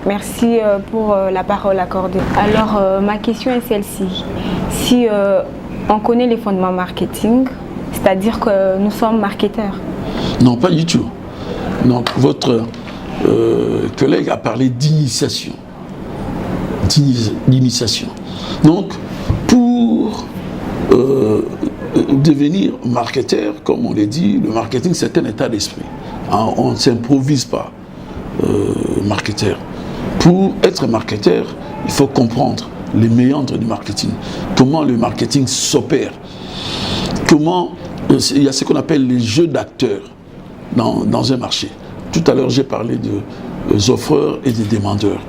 Merci pour la parole accordée. Alors, ma question est celle-ci. Si on connaît les fondements marketing, c'est-à-dire que nous sommes marketeurs? Non, pas du tout. Donc, votre collègue a parlé d'initiation. D'initiation. Donc, pour devenir marketeur, comme on l'a dit, le marketing, c'est un état d'esprit. Hein, on ne s'improvise pas marketeur. Pour être marketeur, il faut comprendre les méandres du marketing. Comment le marketing s'opère. Comment il y a ce qu'on appelle les jeux d'acteurs dans un marché. Tout à l'heure, j'ai parlé des offreurs et des demandeurs.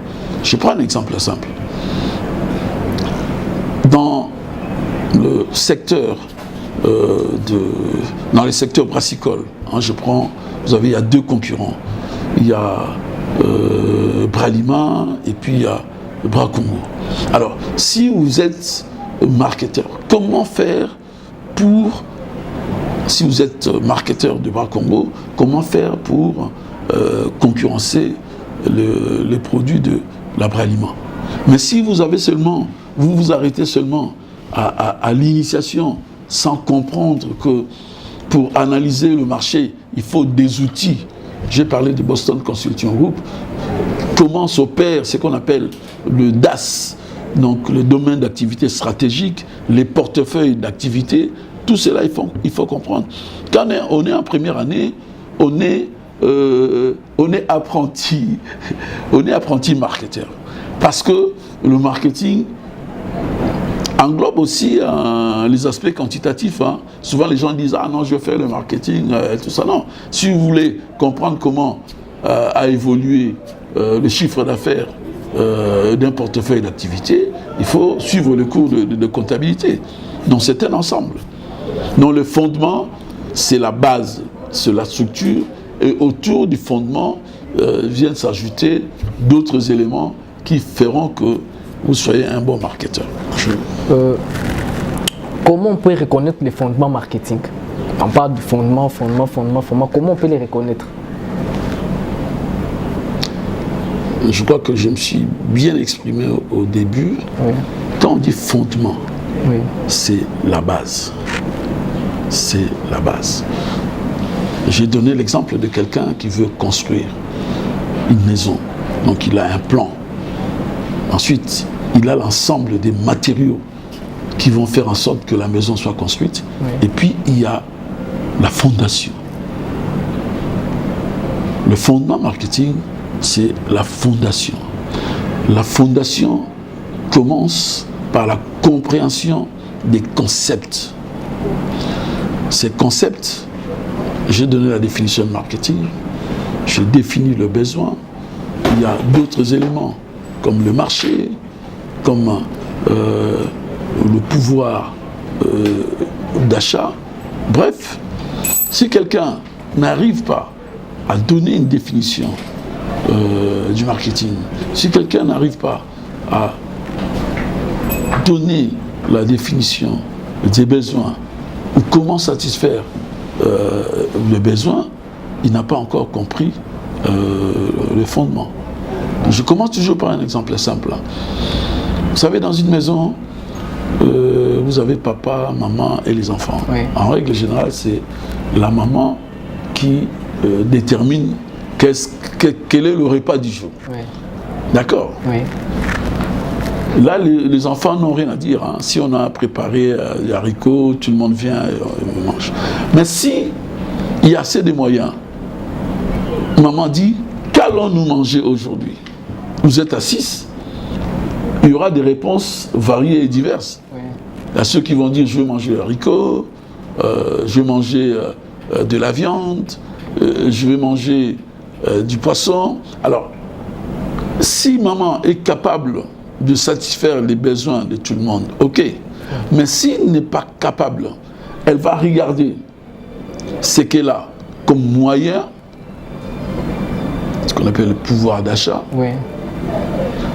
Je prends un exemple simple. Dans le secteur dans les secteurs brassicoles, hein, il y a deux concurrents. Il y a Bralima et puis il y a Bracongo. Alors, si vous êtes marketeur, comment faire pour, si vous êtes marketeur de Bracongo, comment faire pour concurrencer les produits de la Bralima? Mais si vous avez seulement, vous vous arrêtez seulement à l'initiation, sans comprendre que pour analyser le marché, il faut des outils. J'ai parlé de Boston Consulting Group. Comment s'opère ce qu'on appelle le DAS, donc le domaine d'activité stratégique, les portefeuilles d'activité, tout cela, il faut comprendre. Quand on est en première année, on est apprenti marketeur. Parce que le marketing englobe aussi les aspects quantitatifs. Hein. Souvent, les gens disent « Ah non, je vais faire le marketing, tout ça. » Non. Si vous voulez comprendre comment a évolué le chiffre d'affaires d'un portefeuille d'activité, il faut suivre le cours de comptabilité. Donc, c'est un ensemble. Donc, le fondement, c'est la base, c'est la structure. Et autour du fondement viennent s'ajouter d'autres éléments qui feront que vous soyez un bon marketeur. Comment on peut reconnaître les fondements marketing? On parle du fondement. Comment on peut les reconnaître? Je crois que je me suis bien exprimé au début. Oui. Quand on dit fondement, oui, c'est la base. C'est la base. J'ai donné l'exemple de quelqu'un qui veut construire une maison. Donc il a un plan. Ensuite, il a l'ensemble des matériaux qui vont faire en sorte que la maison soit construite. Oui. Et puis, il y a la fondation. Le fondement marketing, c'est la fondation. La fondation commence par la compréhension des concepts. Ces concepts, j'ai donné la définition de marketing, j'ai défini le besoin. Il y a d'autres éléments comme le marché, comme le pouvoir d'achat. Bref, si quelqu'un n'arrive pas à donner une définition du marketing, si quelqu'un n'arrive pas à donner la définition des besoins ou comment satisfaire le besoin, il n'a pas encore compris le fondement. Je commence toujours par un exemple simple. Vous savez, dans une maison, vous avez papa, maman et les enfants. Oui. En règle générale, c'est la maman qui détermine quel est le repas du jour. Oui. D'accord? Oui. Là, les enfants n'ont rien à dire. Hein. Si on a préparé des haricots, tout le monde vient et mange. Mais si il y a assez de moyens, maman dit, qu'allons-nous manger aujourd'hui? Vous êtes à 6. Il y aura des réponses variées et diverses. Oui. Il y a ceux qui vont dire, je veux manger le haricot, je vais manger de la viande, je vais manger du poisson. Alors, si maman est capable de satisfaire les besoins de tout le monde, ok. Mais s'il n'est pas capable, elle va regarder ce qu'elle a comme moyen, ce qu'on appelle le pouvoir d'achat. Oui.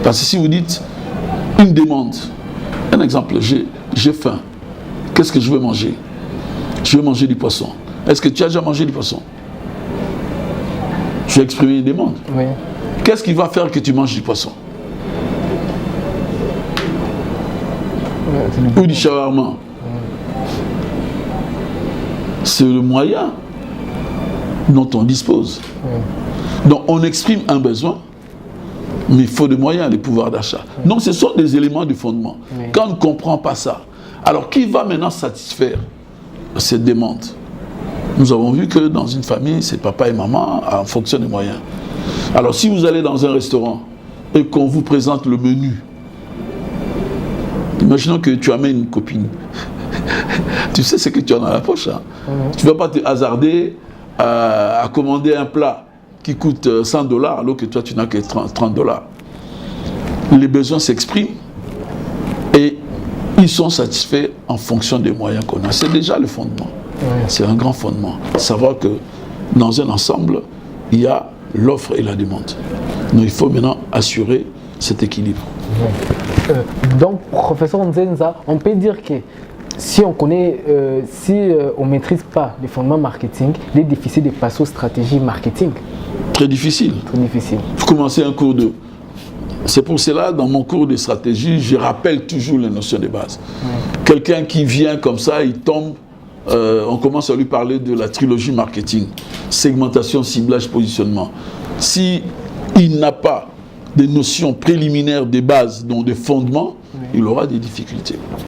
Parce que si vous dites une demande, un exemple, j'ai faim, qu'est-ce que je veux manger? Je veux manger du poisson. Est-ce que tu as déjà mangé du poisson? Je vais exprimer une demande. Oui. Qu'est-ce qui va faire que tu manges du poisson? Ou du shawarma? C'est le moyen dont on dispose. Donc on exprime un besoin, mais il faut des moyens, des pouvoirs d'achat. Donc ce sont des éléments du fondement. Quand on ne comprend pas ça, alors qui va maintenant satisfaire cette demande? Nous avons vu que dans une famille, c'est papa et maman en fonction des moyens. Alors si vous allez dans un restaurant et qu'on vous présente le menu, imaginons que tu amènes une copine. Tu sais ce que tu as dans la poche. Hein? Tu ne vas pas te hasarder à commander un plat qui coûte $100 alors que toi tu n'as que $30. Les besoins s'expriment et ils sont satisfaits en fonction des moyens qu'on a. C'est déjà le fondement. C'est un grand fondement. Savoir que dans un ensemble, il y a l'offre et la demande. Donc il faut maintenant assurer cet équilibre. Donc, professeur Nzenza, on peut dire que si on connaît, on ne maîtrise pas les fondements marketing, il est difficile de passer aux stratégies marketing. Très difficile. Très difficile. Vous commencez un cours de... C'est pour cela, dans mon cours de stratégie, je rappelle toujours les notions de base. Quelqu'un qui vient comme ça, il tombe, on commence à lui parler de la trilogie marketing. Segmentation, ciblage, positionnement. Si il n'a pas des notions préliminaires des bases, donc des fondements, il aura des difficultés.